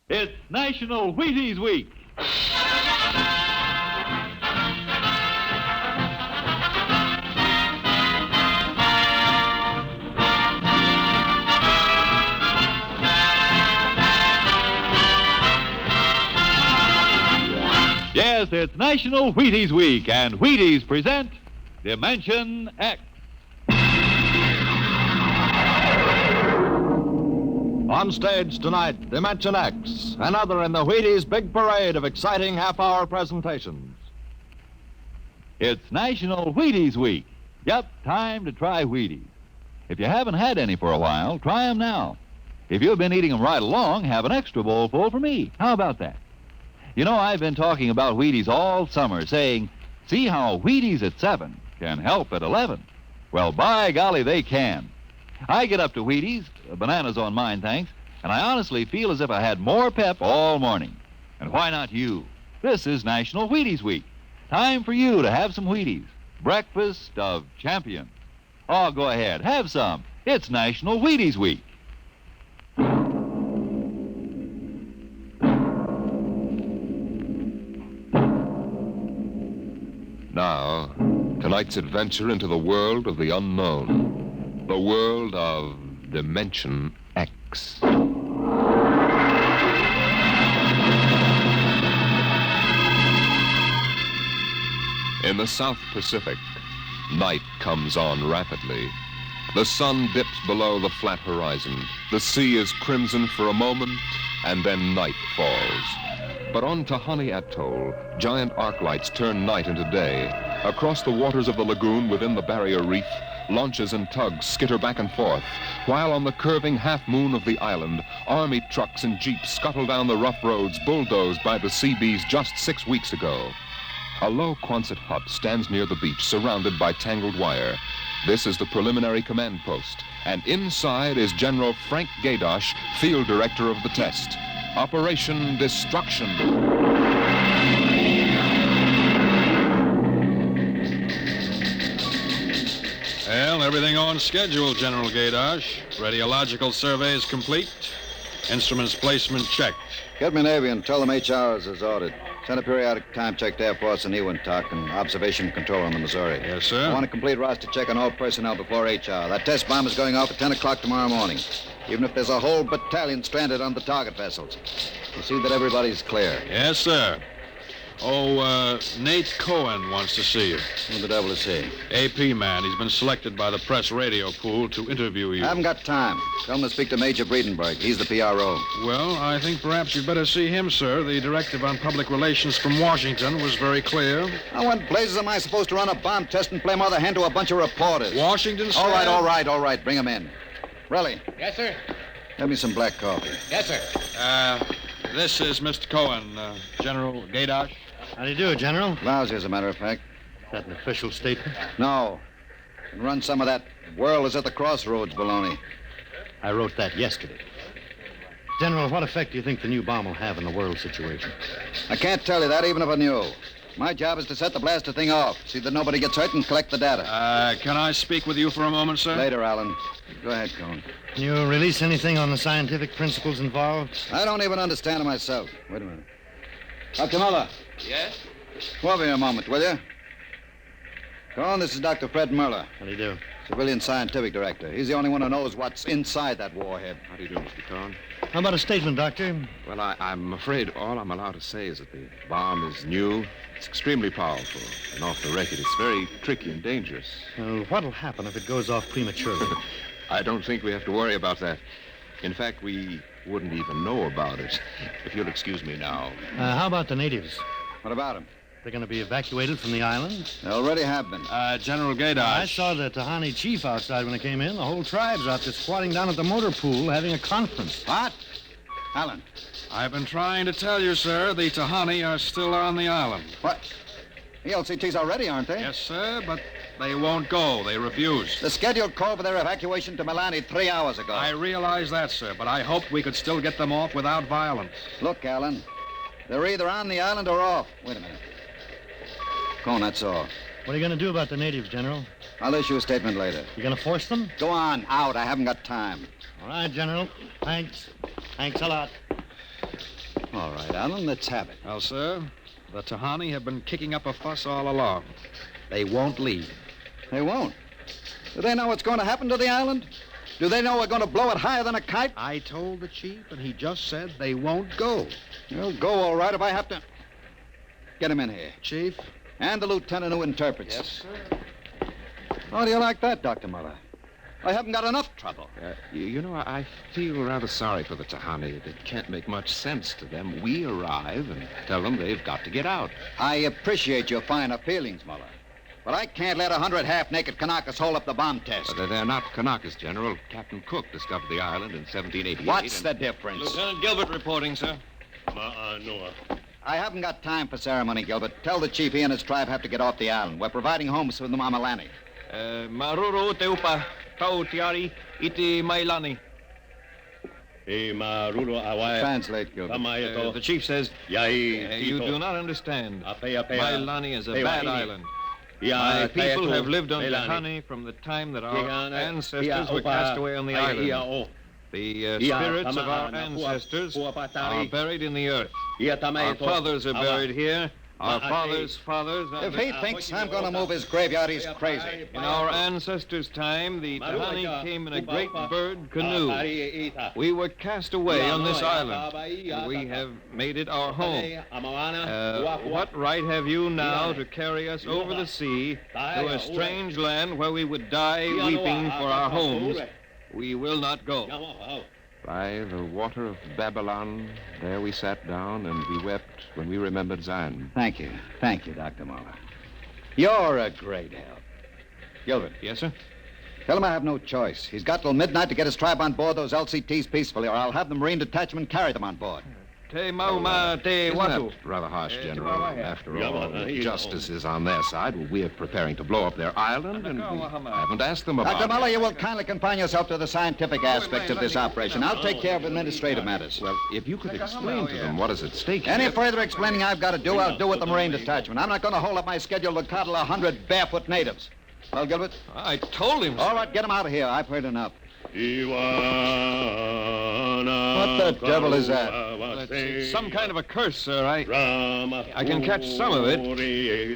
It's National Wheaties Week. Yes, it's National Wheaties Week, and Wheaties present Dimension X. On stage tonight, Dimension X, another in the Wheaties big parade of exciting half-hour presentations. It's National Wheaties Week. Yep, time to try Wheaties. If you haven't had any for a while, try them now. If you've been eating them right along, have an extra bowl full for me. How about that? You know, I've been talking about Wheaties all summer, saying, see how Wheaties at 7 can help at 11. Well, by golly, they can. I get up to Wheaties, bananas on mine, thanks, and I honestly feel as if I had more pep all morning. And why not you? This is National Wheaties Week. Time for you to have some Wheaties. Breakfast of champions. Oh, go ahead, have some. It's National Wheaties Week. Now, tonight's adventure into the world of the unknown. The world of Dimension X. In the South Pacific, night comes on rapidly. The sun dips below the flat horizon. The sea is crimson for a moment, and then night falls. But on Tahani Atoll, giant arc lights turn night into day. Across the waters of the lagoon within the barrier reef, launches and tugs skitter back and forth, while on the curving half-moon of the island, army trucks and jeeps scuttle down the rough roads bulldozed by the Seabees just 6 weeks ago. A low Quonset hut stands near the beach, surrounded by tangled wire. This is the preliminary command post, and inside is General Frank Gaydosh, field director of the test. Operation Destruction. Well, everything on schedule, General Gaydosh. Radiological surveys complete. Instruments placement checked. Get me Navy and tell them HR is ordered. Send a periodic time check to Air Force and Ewintock and observation control on the Missouri. Yes, sir. I want a complete roster check on all personnel before HR. That test bomb is going off at 10 o'clock tomorrow morning, even if there's a whole battalion stranded on the target vessels. We'll see that everybody's clear. Yes, sir. Oh, Nate Cohen wants to see you. Who the devil is he? AP man. He's been selected by the press radio pool to interview you. I haven't got time. Tell him to speak to Major Breedenberg. He's the PRO. Well, I think perhaps you'd better see him, sir. The directive on public relations from Washington was very clear. Now, what blazes am I supposed to run a bomb test and play mother hen to a bunch of reporters? Washington, sir? All right. Bring him in. Relly. Yes, sir. Have me some black coffee. Yes, sir. This is Mr. Cohen, General Gaydosh. How do you do, General? Lousy, as a matter of fact. Is that an official statement? No. And run some of that world is at the crossroads baloney. I wrote that yesterday. General, what effect do you think the new bomb will have in the world situation? I can't tell you that, even if I knew. My job is to set the blaster thing off, see that nobody gets hurt, and collect the data. Can I speak with you for a moment, sir? Later, Alan. Go ahead, Cohen. Can you release anything on the scientific principles involved? I don't even understand it myself. Wait a minute. Dr. Muller. Yes? Come over here a moment, will you? Cohen, this is Dr. Fred Muller, How do you do? civilian scientific director. He's the only one who knows what's inside that warhead. How do you do, Mr. Cohen? How about a statement, Doctor? Well, I'm afraid all I'm allowed to say is that the bomb is new. It's extremely powerful. And off the record, it's very tricky and dangerous. Well, what'll happen if it goes off prematurely? I don't think we have to worry about that. In fact, we wouldn't even know about it. If you'll excuse me now. How about the natives? What about him? They're going to be evacuated from the island? They already have been. General Gaydosh. I saw the Tahani chief outside when I came in. The whole tribe's out there squatting down at the motor pool having a conference. What? Alan. I've been trying to tell you, sir, the Tahani are still on the island. What? The LCTs already, aren't they? Yes, sir, but they won't go. They refuse. The scheduled call for their evacuation to Milani 3 hours ago. I realize that, sir, but I hoped we could still get them off without violence. Look, Alan, they're either on the island or off. Wait a minute. Cohen, that's all. What are you going to do about the natives, General? I'll issue a statement later. You going to force them? Go on, out. I haven't got time. All right, General. Thanks. Thanks a lot. All right, Allen, let's have it. Well, sir, the Tahani have been kicking up a fuss all along. They won't leave. They won't. Do they know what's going to happen to the island? Do they know we're going to blow it higher than a kite? I told the chief, and he just said they won't go. They'll go all right if I have to. Get him in here. Chief? And the lieutenant who interprets. Yes, sir. How do you like that, Dr. Muller? I haven't got enough trouble. You know, I feel rather sorry for the Tahani. It can't make much sense to them. We arrive and tell them they've got to get out. I appreciate your finer feelings, Muller. But I can't let 100 half-naked Kanakas hold up the bomb test. But they're not Kanakas, General. Captain Cook discovered the island in 1788. What's the difference? Lieutenant Gilbert reporting, sir. I haven't got time for ceremony, Gilbert. Tell the chief he and his tribe have to get off the island. We're providing homes for the Mamalani. Maruru teupa tau tiari iti mailani. Translate, Gilbert. The chief says, you do not understand. Mailani is a bad island. My people have lived on Tahani from the time that our ancestors were cast away on the island. The spirits of our ancestors are buried in the earth. Our fathers are buried here. Our fathers' fathers... If he thinks I'm going to move his graveyard, he's crazy. In our ancestors' time, the Tahani came in a great bird canoe. We were cast away on this island. We have made it our home. What right have you now to carry us over the sea to a strange land where we would die weeping for our homes? We will not go. By the water of Babylon, there we sat down and we wept when we remembered Zion. Thank you, Dr. Muller. You're a great help. Gilbert. Yes, sir? Tell him I have no choice. He's got till midnight to get his tribe on board those LCTs peacefully, or I'll have the Marine detachment carry them on board. Te mauma te Isn't watu. that rather harsh, General? After all, justice is on their side. Well, we're preparing to blow up their island, and we haven't asked them about Dr. Muller, it. you will kindly confine yourself to the scientific aspects of this operation. I'll take care of administrative matters. Well, if you could explain to them what is at stake Any here. further explaining I've got to do, I'll do with the Marine detachment. I'm not going to hold up my schedule to coddle 100 barefoot natives. Well, Gilbert? I told him, sir. All right, get him out of here. I've heard enough. What the devil is that? It's some kind of a curse, sir. I can catch some of it.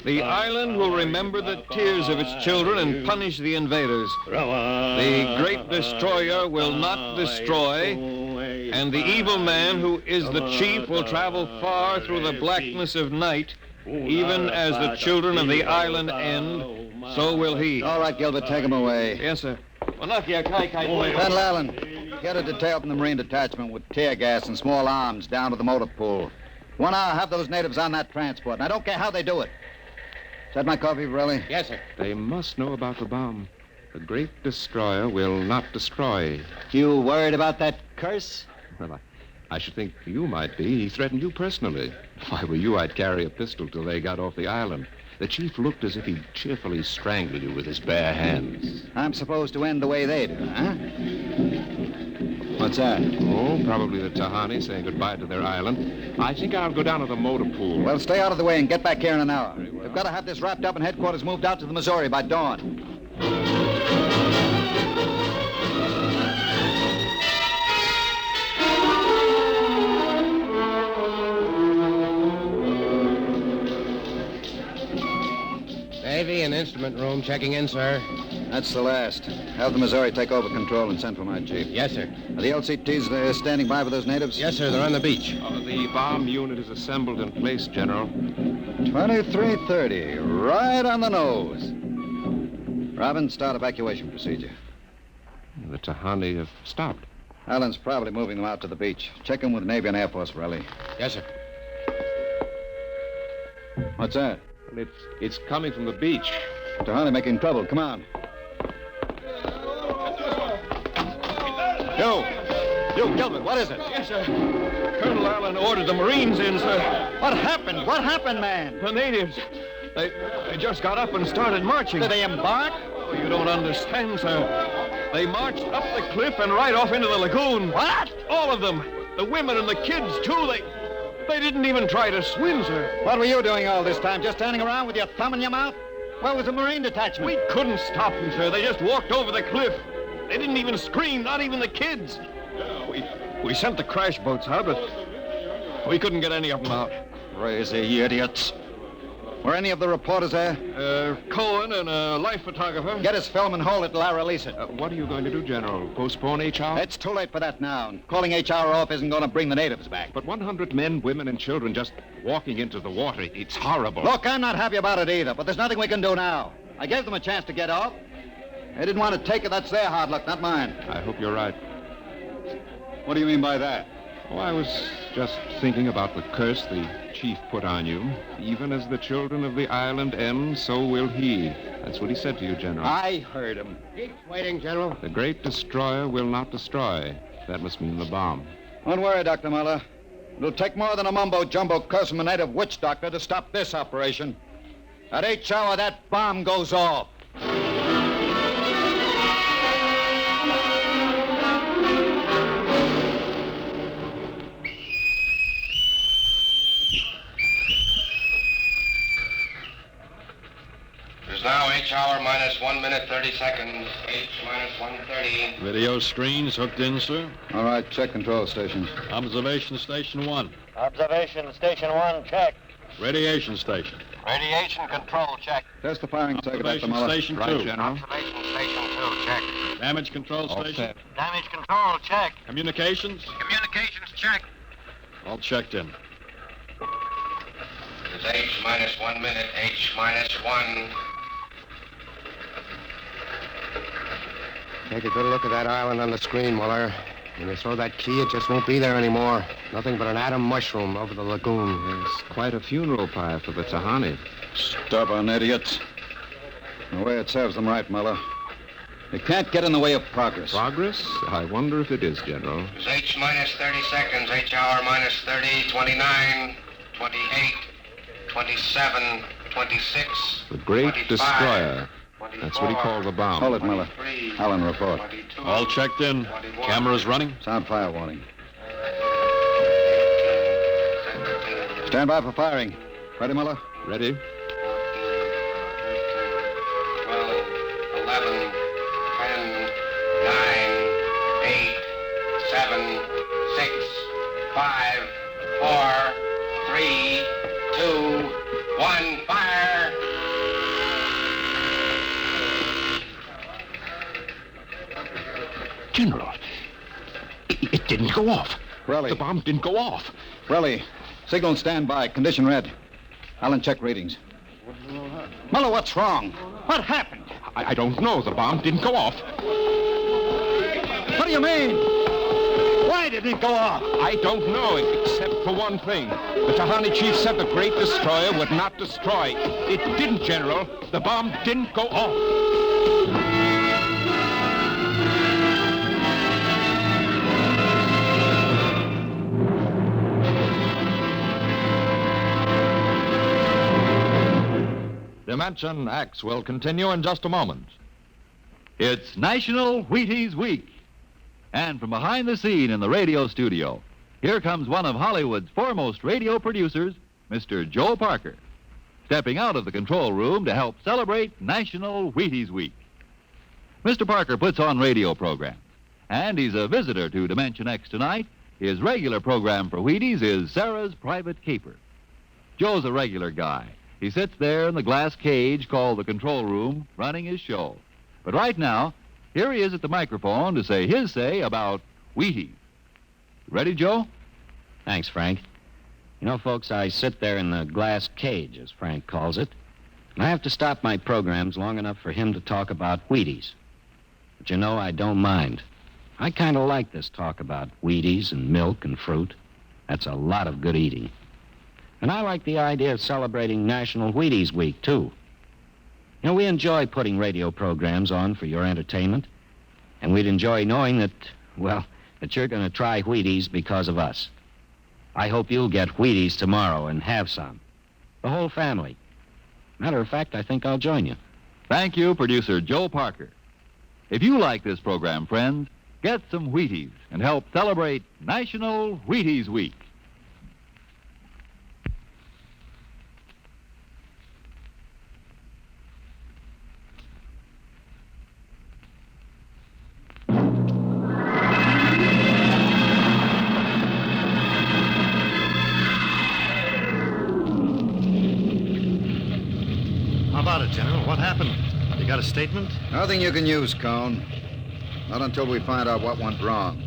The island will remember the tears of its children and punish the invaders. The great destroyer will not destroy, and the evil man who is the chief will travel far through the blackness of night. Even as the children of the island end, so will he. All right, Gilbert, take him away. Yes, sir. Colonel Allen, get a detail from the Marine detachment with tear gas and small arms down to the motor pool. 1 hour, have those natives on that transport, and I don't care how they do it. Is that my coffee, Varelli? Yes, sir. They must know about the bomb. The great destroyer will not destroy. You worried about that curse? Well, I should think you might be. He threatened you personally. If I were you, I'd carry a pistol till they got off the island. The chief looked as if he'd cheerfully strangle you with his bare hands. I'm supposed to end the way they do, huh? What's that? Oh, probably the Tahani saying goodbye to their island. I think I'll go down to the motor pool. Well, stay out of the way and get back here in an hour. We've got to have this wrapped up and headquarters moved out to the Missouri by dawn. Navy and instrument room checking in, sir. That's the last. Have the Missouri take over control and send for my chief. Yes, sir. Are the LCTs standing by for those natives? Yes, sir. They're on the beach. The bomb unit is assembled in place, General. 2330, right on the nose. Robin, start evacuation procedure. The Tahani have stopped. Allen's probably moving them out to the beach. Check in with Navy and Air Force, Varelli. Yes, sir. What's that? It's coming from the beach. Tahani making trouble. Come on. You, Gilbert, what is it? Yes, sir. Colonel Allen ordered the Marines in, sir. What happened? What happened, man? The natives. They just got up and started marching. Did they embark? Oh, you don't understand, sir. They marched up the cliff and right off into the lagoon. What? All of them. The women and the kids, too. They didn't even try to swim, sir. What were you doing all this time? Just standing around with your thumb in your mouth? Where was the Marine detachment? We couldn't stop them, sir. They just walked over the cliff. They didn't even scream, not even the kids. We sent the crash boats out, but We couldn't get any of them out. Crazy idiots. Were any of the reporters there? Cohen and a life photographer. Get his film and hold it till I release it. What are you going to do, General? Postpone HR? It's too late for that now. Calling HR off isn't going to bring the natives back. But 100 men, women, and children just walking into the water, it's horrible. Look, I'm not happy about it either, but there's nothing we can do now. I gave them a chance to get off. They didn't want to take it. That's their hard luck, not mine. I hope you're right. What do you mean by that? Oh, I was just thinking about the curse the chief put on you. Even as the children of the island end, so will he. That's what he said to you, General. I heard him. Keep waiting, General. The great destroyer will not destroy. That must mean the bomb. Don't worry, Dr. Muller. It'll take more than a mumbo-jumbo curse from a native witch doctor to stop this operation. At each hour, that bomb goes off. It is now H hour minus 1 minute 30 seconds. H minus 1:30. Video screens hooked in, sir. All right, check control stations. Observation station 1. Observation Station 1, check. Radiation station. Radiation control, check. Test the firing circuit, Dr. Observation Muller. station 2. Right, General. Observation Station 2, check. Damage control All station. set. Damage control, check. Communications. Communications, check. All checked in. It is H minus 1 minute. H minus 1. Take a good look at that island on the screen, Muller. When you throw that key, it just won't be there anymore. Nothing but an atom mushroom over the lagoon. It's quite a funeral pyre for the Tahani. Stubborn idiots. The way it serves them right, Muller. They can't get in the way of progress. Progress? I wonder if it is, General. It is H minus 30 seconds. H hour minus 30, 29, 28, 27, 26. The great 25, destroyer. 24, That's what he called the bomb. Hold it, Muller. 23, Allen, report. 22, All checked in. 21, Cameras running. Sound fire warning. Stand by for firing. Ready, Muller? Ready? 12, 11, 10, 9, 8, 7, 6, 5, 4, 3, 2, 1, fire! General, it didn't go off. Relly. The bomb didn't go off. Relly. Signal stand by. Condition red. Allen, check readings. Muller, what's wrong? What happened? I don't know. The bomb didn't go off. What do you mean? Why didn't it go off? I don't know, except for one thing. The Tahani chief said the great destroyer would not destroy. It didn't, General. The bomb didn't go off. Dimension X will continue in just a moment. It's National Wheaties Week. And from behind the scene in the radio studio, here comes one of Hollywood's foremost radio producers, Mr. Joe Parker, stepping out of the control room to help celebrate National Wheaties Week. Mr. Parker puts on radio programs, and he's a visitor to Dimension X tonight. His regular program for Wheaties is Sarah's Private Caper. Joe's a regular guy. He sits there in the glass cage called the control room, running his show. But right now, here he is at the microphone to say his say about Wheaties. Ready, Joe? Thanks, Frank. You know, folks, I sit there in the glass cage, as Frank calls it, and I have to stop my programs long enough for him to talk about Wheaties. But you know, I don't mind. I kind of like this talk about Wheaties and milk and fruit. That's a lot of good eating. And I like the idea of celebrating National Wheaties Week, too. You know, we enjoy putting radio programs on for your entertainment, and we'd enjoy knowing that, well, that you're going to try Wheaties because of us. I hope you'll get Wheaties tomorrow and have some. The whole family. Matter of fact, I think I'll join you. Thank you, producer Joe Parker. If you like this program, friends, get some Wheaties and help celebrate National Wheaties Week. it, General? What happened? You got a statement? Nothing you can use, Cone. Not until we find out what went wrong.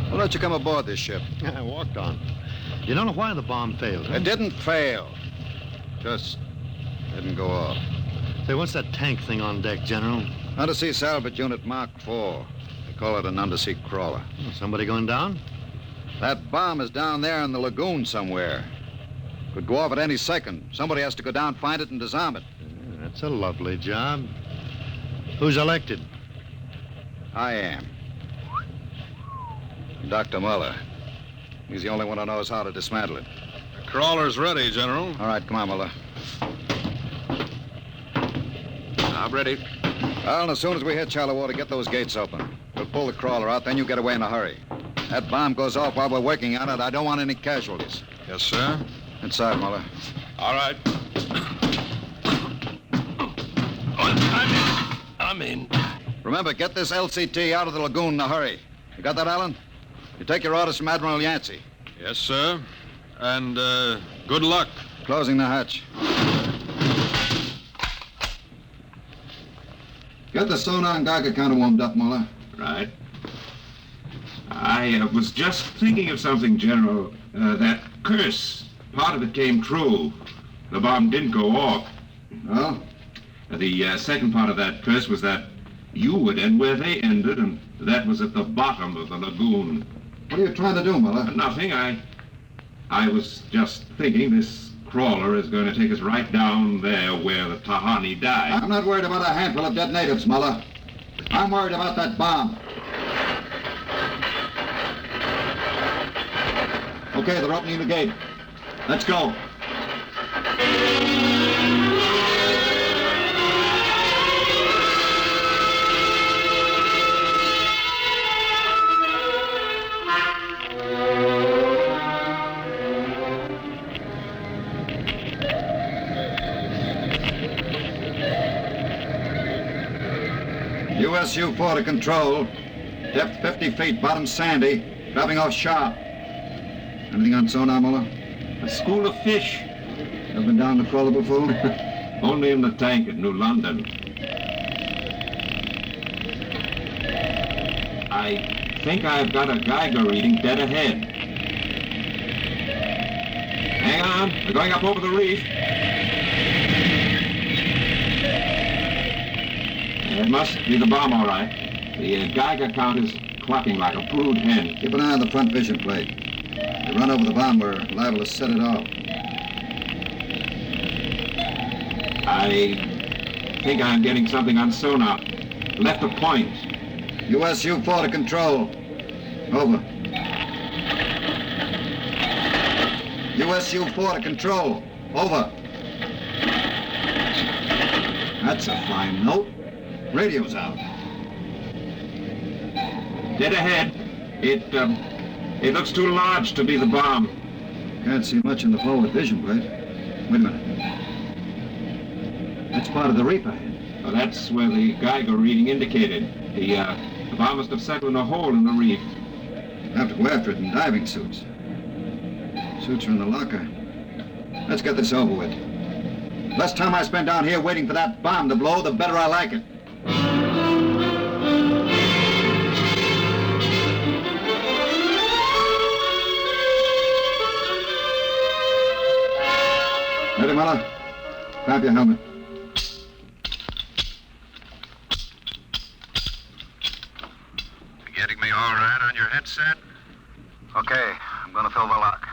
We'll let you come aboard this ship. I walked on. You don't know why the bomb failed, huh? It didn't fail. Just didn't go off. Say, what's that tank thing on deck, General? Undersea Salvage Unit Mark IV. They call it an undersea crawler. Somebody going down? That bomb is down there in the lagoon somewhere. Could go off at any second. Somebody has to go down, find it, and disarm it. That's a lovely job. Who's elected? I am. Dr. Muller. He's the only one who knows how to dismantle it. The crawler's ready, General. All right, come on, Muller. I'm ready. Well, and as soon as we hit shallow water, get those gates open. We'll pull the crawler out, then you get away in a hurry. That bomb goes off while we're working on it. I don't want any casualties. Yes, sir. Inside, Muller. All right. I'm in. Remember, get this LCT out of the lagoon in a hurry. You got that, Alan? You take your orders from Admiral Yancey. Yes, sir. And, good luck. Closing the hatch. Get the sonar and Geiger counter warmed up, Muller. Right. I was just thinking of something, General. That curse, part of it came true. The bomb didn't go off. Well? The second part of that curse was that you would end where they ended, and that was at the bottom of the lagoon. What are you trying to do, Muller? Nothing. I was just thinking this crawler is going to take us right down there where the Tahani died. I'm not worried about a handful of dead natives, Muller. I'm worried about that bomb. Okay, they're opening the gate. Let's go. USU-4 to control. Depth 50 feet, bottom sandy. Dropping off sharp. Anything on sonar, Muller? A school of fish. Ever been down the crawler before? Only in the tank at New London. I think I've got a Geiger reading dead ahead. Hang on, we're going up over the reef. It must be the bomb, all right. The Geiger count is clucking like a brood hen. Keep an eye on the front vision plate. If we run over the bomb, we're liable to set it off. I think I'm getting something on sonar. Left of point. USU-4 to control. Over. USU-4 to control. Over. That's a fine note. Radio's out. Dead ahead. It looks too large to be the bomb. Can't see much in the forward vision plate. Wait a minute. That's part of the reef ahead. Well, that's where the Geiger reading indicated. The bomb must have settled in a hole in the reef. Have to go after it in diving suits. Suits are in the locker. Let's get this over with. Less time I spend down here waiting for that bomb to blow, the better I like it. Ready, Muller? Grab your helmet. Getting me all right on your headset? Okay, I'm gonna fill the lock.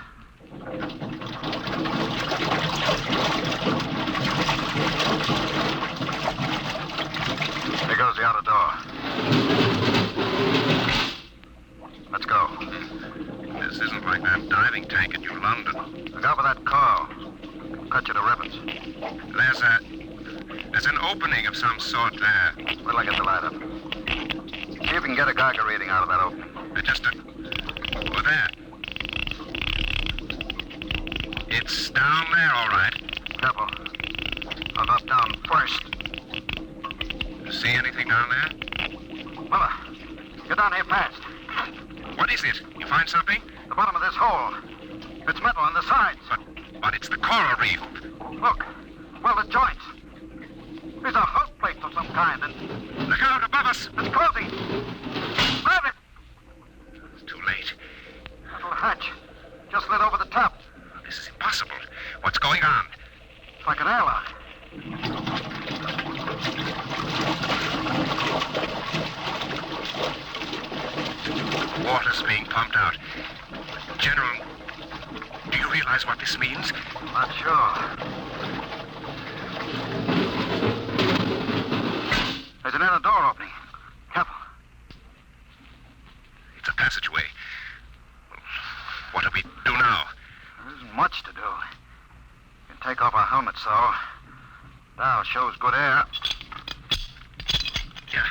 There goes the outer door. Let's go. This isn't like that diving tank at New London. Look out for that car. Cut you to ribbons. There's an opening of some sort there. Wait till I get the light up. See if we can get a Geiger reading out of that opening. Over there. It's down there, all right. Careful. I'll drop down first. See anything down there? Muller, get down here fast. What is it? You find something? The bottom of this hole. It's metal on the sides. But it's the coral reef. Look. Well, the joints. There's a house place of some kind, and... Look out above us! It's closing! Grab it! It's too late. Little hatch. Just lit over the top. This is impossible. What's going on? It's like an airlock. Water's being pumped out. General, do you realize what this means? Not sure. There's an inner door opening. Careful. It's a passageway. What do we do now? There isn't much to do. You can take off our helmets, so. Now shows good air. Yeah.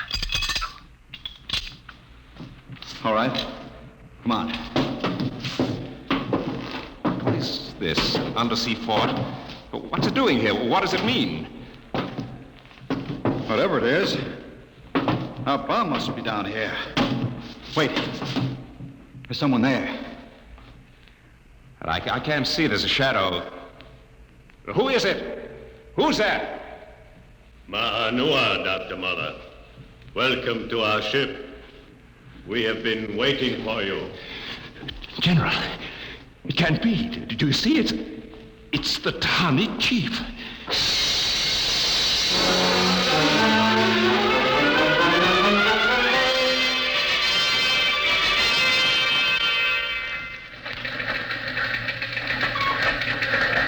All right. Come on. What is this? An undersea fort? What's it doing here? What does it mean? Whatever it is, our bomb must be down here. Wait. There's someone there. I can't see. There's a shadow. Who is it? Who's that? Ma'anua, Dr. Mother. Welcome to our ship. We have been waiting for you. General, it can't be. Do you see it? It's the Tahani chief.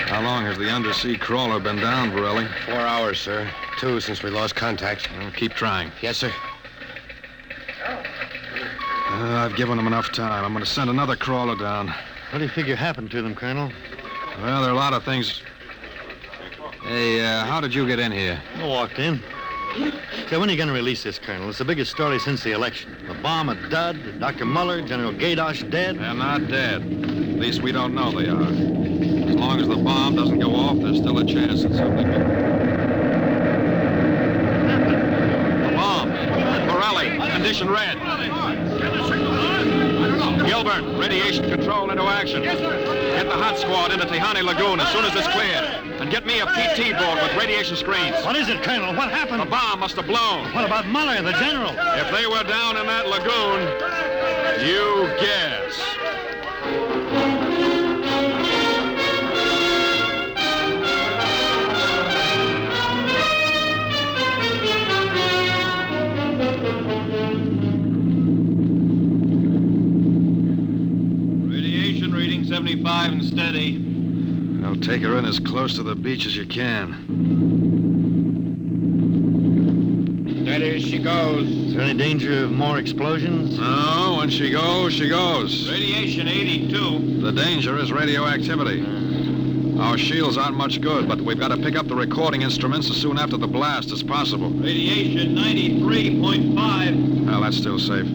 How long has the undersea crawler been down, Borelli? 4 hours, sir. 2 since we lost contact. Well, keep trying. Yes, sir. I've given them enough time. I'm going to send another crawler down. What do you figure happened to them, Colonel? Well, there are a lot of things. Hey, how did you get in here? I walked in. Say, when are you going to release this, Colonel? It's the biggest story since the election. The bomb a dud, Dr. Muller, General Gadosh dead. They're not dead. At least we don't know they are. As long as the bomb doesn't go off, there's still a chance that something will. The bomb. Borelli, condition red. Gilbert, radiation control into action. Yes, sir. Get the hot squad into Tahani Lagoon as soon as it's cleared. And get me a PT board with radiation screens. What is it, Colonel? What happened? The bomb must have blown. What about Muller, the general? If they were down in that lagoon, you guess. Radiation reading 75 and steady. Now take her in as close to the beach as you can. Steady as she goes. Is there any danger of more explosions? No, when she goes, she goes. Radiation 82. The danger is radioactivity. Our shields aren't much good, but we've got to pick up the recording instruments as soon after the blast as possible. Radiation 93.5. Well, that's still safe.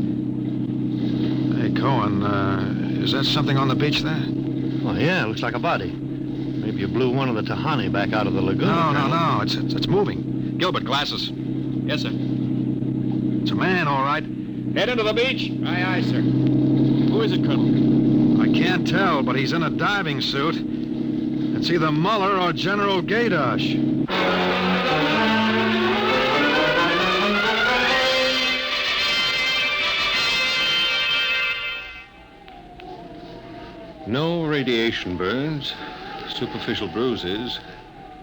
Hey, Cohen, is that something on the beach there? Oh, yeah, looks like a body. Maybe you blew one of the Tahani back out of the lagoon. No. It's moving. Gilbert, glasses. Yes, sir. It's a man, all right. Head into the beach. Aye, aye, sir. Who is it, Colonel? I can't tell, but he's in a diving suit. It's either Muller or General Gadosh. No radiation burns, superficial bruises,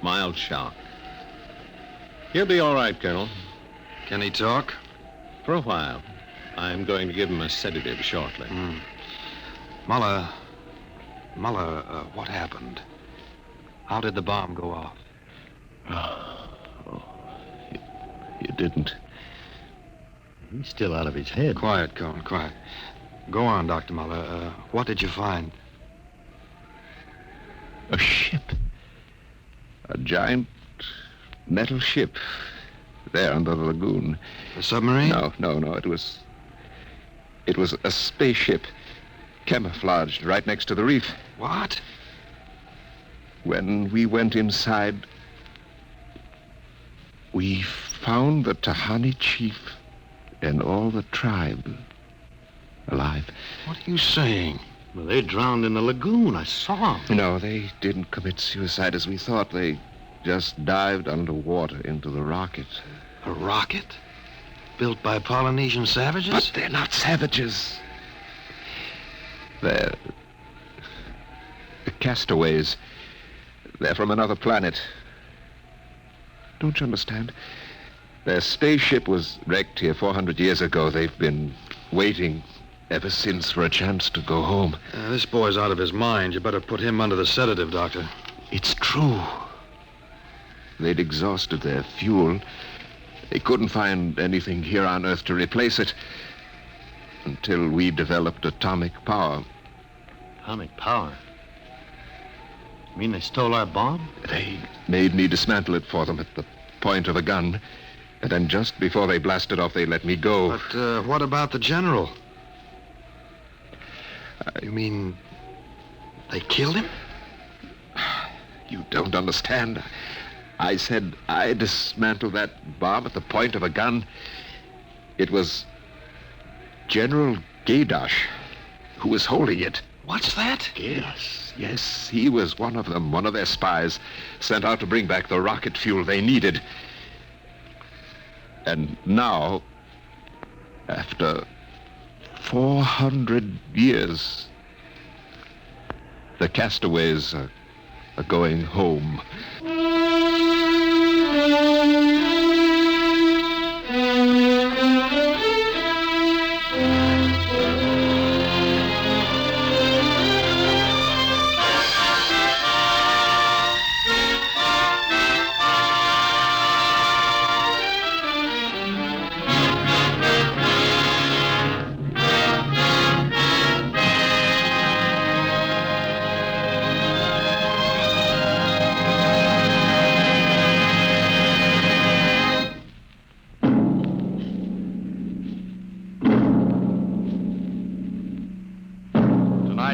mild shock. He'll be all right, Colonel. Can he talk? For a while. I'm going to give him a sedative shortly. Muller, what happened? How did the bomb go off? You didn't. He's still out of his head. Quiet, Cohen, quiet. Go on, Dr. Muller. What did you find? A ship. A giant metal ship. There under the lagoon. A submarine? No. It was a spaceship. Camouflaged right next to the reef. What? When we went inside, we found the Tahani chief and all the tribe alive. What are you saying? Well, they drowned in the lagoon. I saw them. No, they didn't commit suicide as we thought. They just dived underwater into the rocket. A rocket? Built by Polynesian savages? But they're not savages. They're castaways. They're from another planet. Don't you understand? Their spaceship was wrecked here 400 years ago. They've been waiting ever since for a chance to go home. This boy's out of his mind. You better put him under the sedative, Doctor. It's true. They'd exhausted their fuel. They couldn't find anything here on Earth to replace it until we developed atomic power. Atomic power? You mean they stole our bomb? They made me dismantle it for them at the point of a gun. And then just before they blasted off, they let me go. But what about the general? You mean they killed him? You don't understand. I said I dismantled that bomb at the point of a gun. It was General Gaydosh who was holding it. What's that? Yes, he was one of them, one of their spies, sent out to bring back the rocket fuel they needed. And now, after 400 years, the castaways are going home.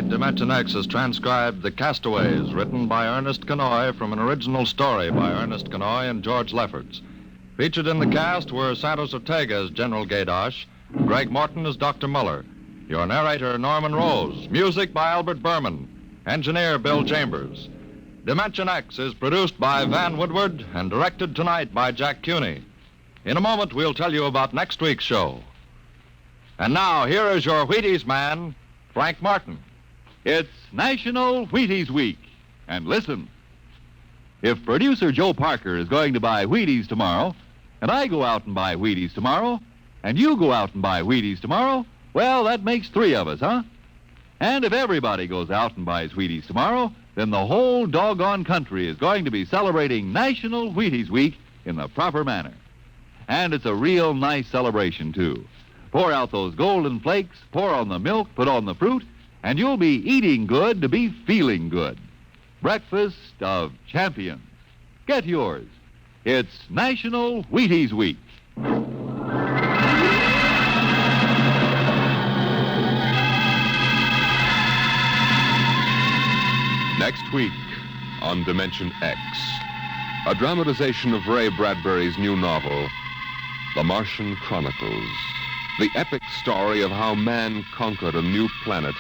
Dimension X has transcribed The Castaways, written by Ernest Kenoy from an original story by Ernest Kenoy and George Lefferts. Featured in the cast were Santos Ortega as General Gaydosh, Greg Morton as Dr. Muller, your narrator Norman Rose, music by Albert Berman, engineer Bill Chambers. Dimension X is produced by Van Woodward and directed tonight by Jack Cuney. In a moment, we'll tell you about next week's show. And now, here is your Wheaties man, Frank Martin. It's National Wheaties Week. And listen, if producer Joe Parker is going to buy Wheaties tomorrow, and I go out and buy Wheaties tomorrow, and you go out and buy Wheaties tomorrow, well, that makes 3 of us, huh? And if everybody goes out and buys Wheaties tomorrow, then the whole doggone country is going to be celebrating National Wheaties Week in the proper manner. And it's a real nice celebration, too. Pour out those golden flakes, pour on the milk, put on the fruit, and you'll be eating good to be feeling good. Breakfast of champions. Get yours. It's National Wheaties Week. Next week on Dimension X, a dramatization of Ray Bradbury's new novel, The Martian Chronicles, the epic story of how man conquered a new planet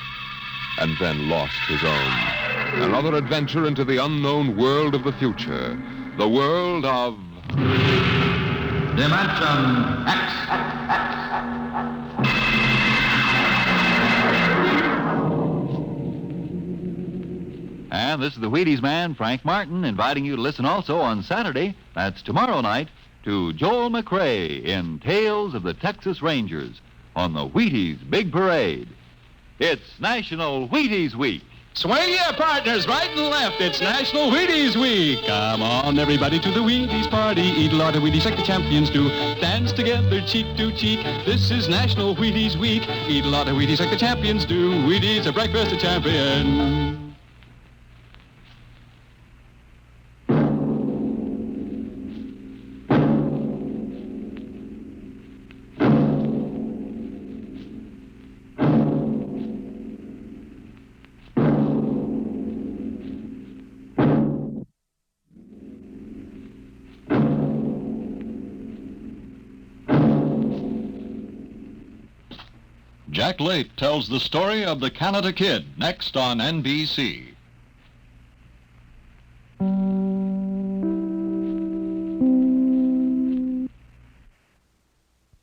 and then lost his own. Another adventure into the unknown world of the future, the world of Dimension X. And this is the Wheaties man, Frank Martin, inviting you to listen also on Saturday, that's tomorrow night, to Joel McRae in Tales of the Texas Rangers on the Wheaties Big Parade. It's National Wheaties Week. Swing your partners right and left. It's National Wheaties Week. Come on, everybody, to the Wheaties party. Eat a lot of Wheaties like the champions do. Dance together, cheek to cheek. This is National Wheaties Week. Eat a lot of Wheaties like the champions do. Wheaties, a breakfast of champions. Jack Late tells the story of the Canada Kid next on NBC.